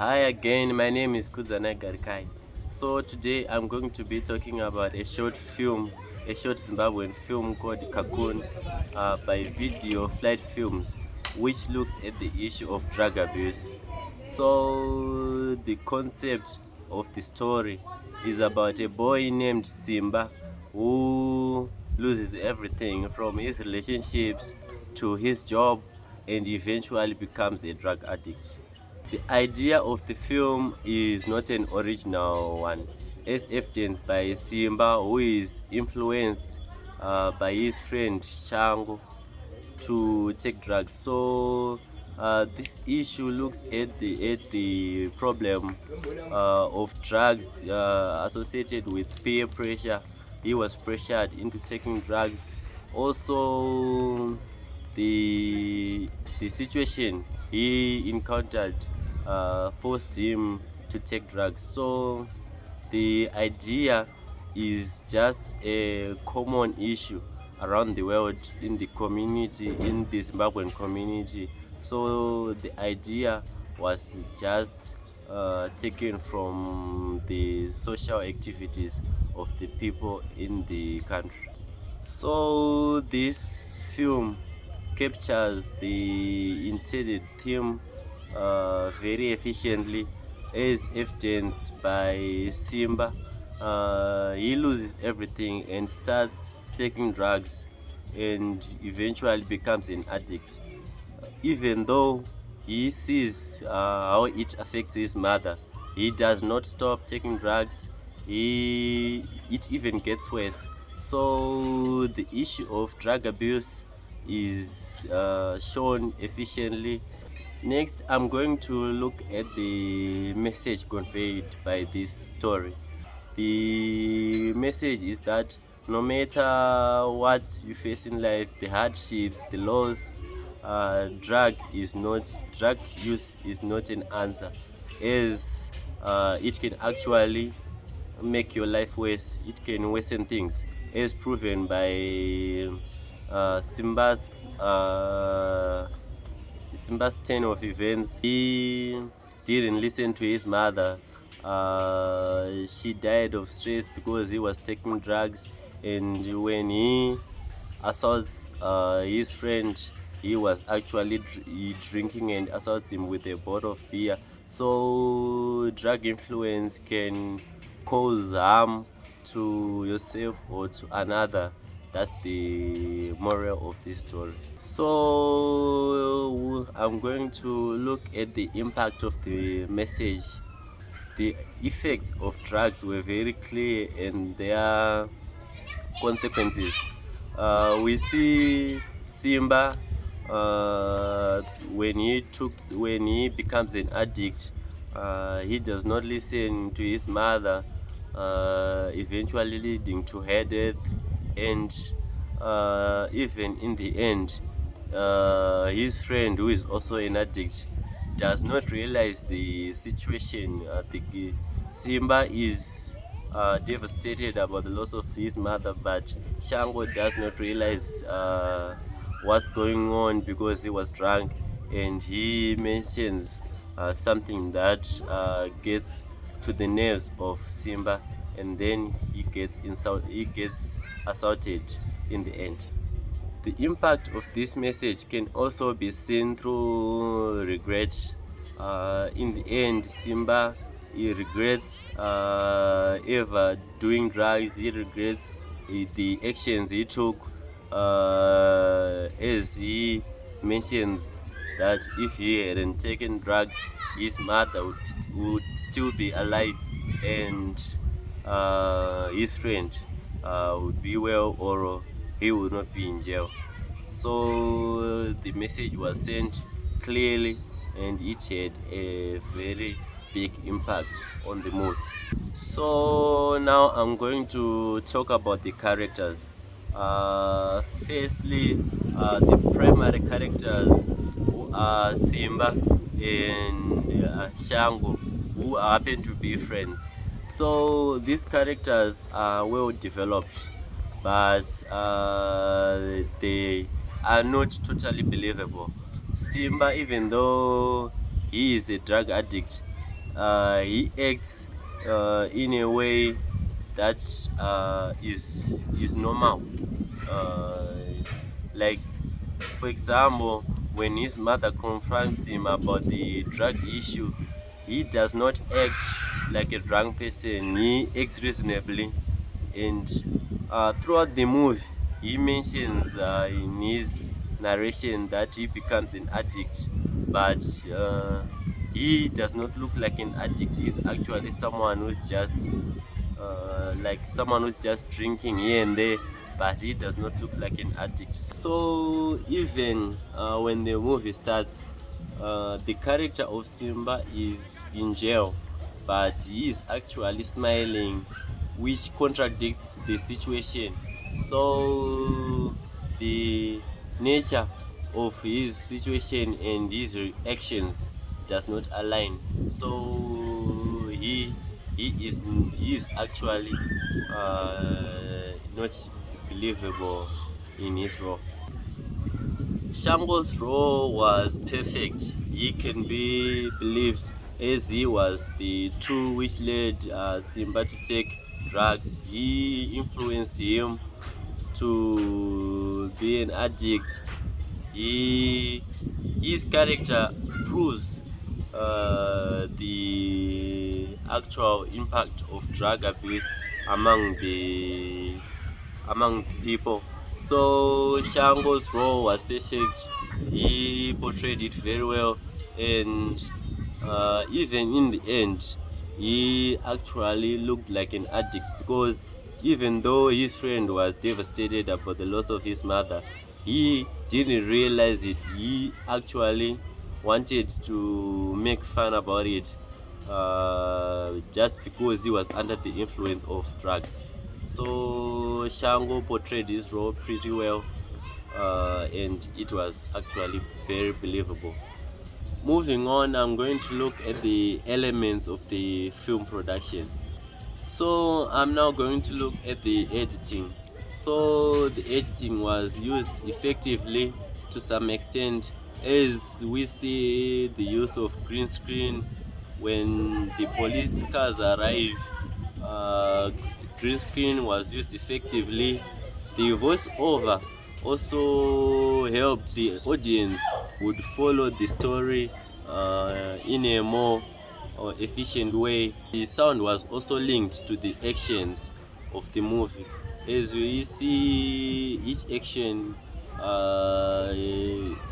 Hi again, my name is Kudzanai Garikai. So today I'm going to be talking about a short Zimbabwean film called Cocoon by Video Flight Films, which looks at the issue of drug abuse. So the concept of the story is about a boy named Simba who loses everything from his relationships to his job and eventually becomes a drug addict. The idea of the film is not an original one, as evidenced by Simba, who is influenced by his friend Shango to take drugs. So this issue looks at the problem of drugs associated with peer pressure. He was pressured into taking drugs. Also, the situation he encountered forced him to take drugs. So the idea is just a common issue around the world, in the community, in the Zimbabwean community. So the idea was just taken from the social activities of the people in the country. So this film captures the intended theme very efficiently, as evidenced by Simba. He loses everything and starts taking drugs and eventually becomes an addict. Even though he sees how it affects his mother, he does not stop taking drugs. It even gets worse. So the issue of drug abuse is shown efficiently. Next, I'm going to look at the message conveyed by this story. The message is that no matter what you face in life, the hardships, the loss, drug use is not an answer, as it can actually make your life worse. It can worsen things, as proven by Simba's turn of events. He didn't listen to his mother. She died of stress because he was taking drugs, and when he assaults his friend, he was actually drinking and assaults him with a bottle of beer. So drug influence can cause harm to yourself or to another. That's the moral of this story. So I'm going to look at the impact of the message. The effects of drugs were very clear, and their consequences. We see Simba when he becomes an addict. He does not listen to his mother, eventually leading to her death, and even in the end, his friend, who is also an addict, does not realize the situation. Simba is devastated about the loss of his mother, but Shango does not realize what's going on because he was drunk, and he mentions something that gets to the nerves of Simba, and then he gets assaulted in the end. The impact of this message can also be seen through regret. In the end, Simba, he regrets ever doing drugs. He regrets the actions he took, as he mentions that if he hadn't taken drugs, his mother would still be alive, and his friend would be well, or he would not be in jail. So the message was sent clearly, and it had a very big impact on the mood. So now I'm going to talk about the characters. Firstly, the primary characters, who are Simba and Shango, who happen to be friends. So these characters are well developed, but they are not totally believable. Simba, even though he is a drug addict, he acts in a way that is normal. Uh, like, for example, when his mother confronts him about the drug issue, he does not act like a drunk person. He acts reasonably, and throughout the movie, he mentions in his narration that he becomes an addict, but he does not look like an addict. He's actually someone who's just like someone who's just drinking here and there, but he does not look like an addict. So even when the movie starts, the character of Simba is in jail, but he is actually smiling, which contradicts the situation. So the nature of his situation and his reactions does not align. So he is actually not believable in his role. Shango's role was perfect. He can be believed as he was the tool which led Simba to take drugs. He influenced him to be an addict. His character proves the actual impact of drug abuse among the people. So Shango's role was perfect. He portrayed it very well, and even in the end, he actually looked like an addict, because even though his friend was devastated about the loss of his mother, he didn't realize it. He actually wanted to make fun about it, just because he was under the influence of drugs. So Shango portrayed his role pretty well, and it was actually very believable. Moving on, I'm going to look at the elements of the film production. So I'm now going to look at the editing. So the editing was used effectively to some extent, as we see the use of green screen when the police cars arrive. Green screen was used effectively. The voiceover also helped the audience would follow the story in a more efficient way. The sound was also linked to the actions of the movie. As we see each action,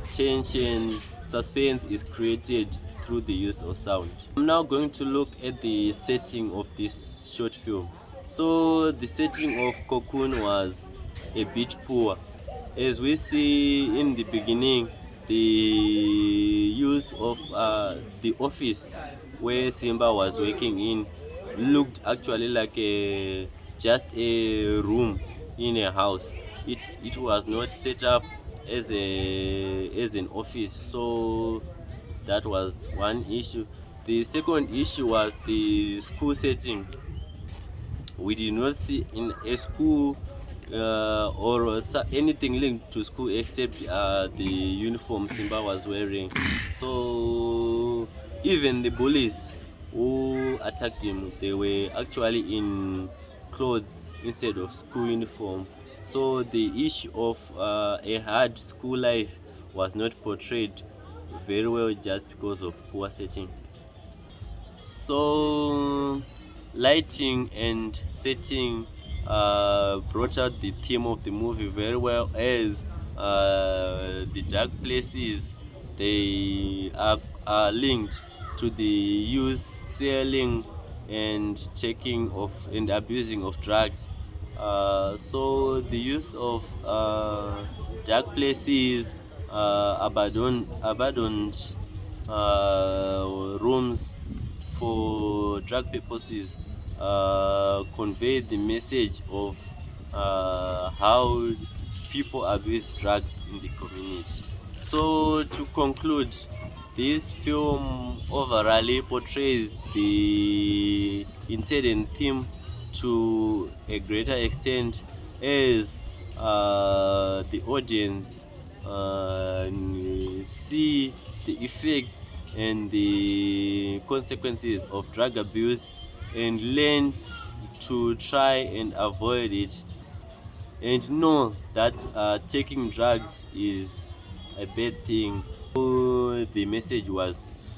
tension, suspense is created through the use of sound. I'm now going to look at the setting of this short film. So the setting of Cocoon was a bit poor. As we see in the beginning, the use of the office where Simba was working in looked actually like just a room in a house. It was not set up as an office, so that was one issue. The second issue was the school setting. We did not see in a school or anything linked to school except the uniform Simba was wearing. So even the bullies who attacked him, they were actually in clothes instead of school uniform. So the issue of a hard school life was not portrayed very well, just because of poor setting. So lighting and setting brought out the theme of the movie very well, as the dark places, they are linked to the use, selling, and taking of and abusing of drugs. So the use of dark places, abandoned rooms for drug purposes, convey the message of how people abuse drugs in the community. So to conclude, this film overall portrays the intended theme to a greater extent, as the audience see the effects and the consequences of drug abuse and learn to try and avoid it, and know that taking drugs is a bad thing. So the message was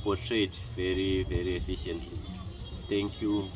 portrayed very, very efficiently. Thank you.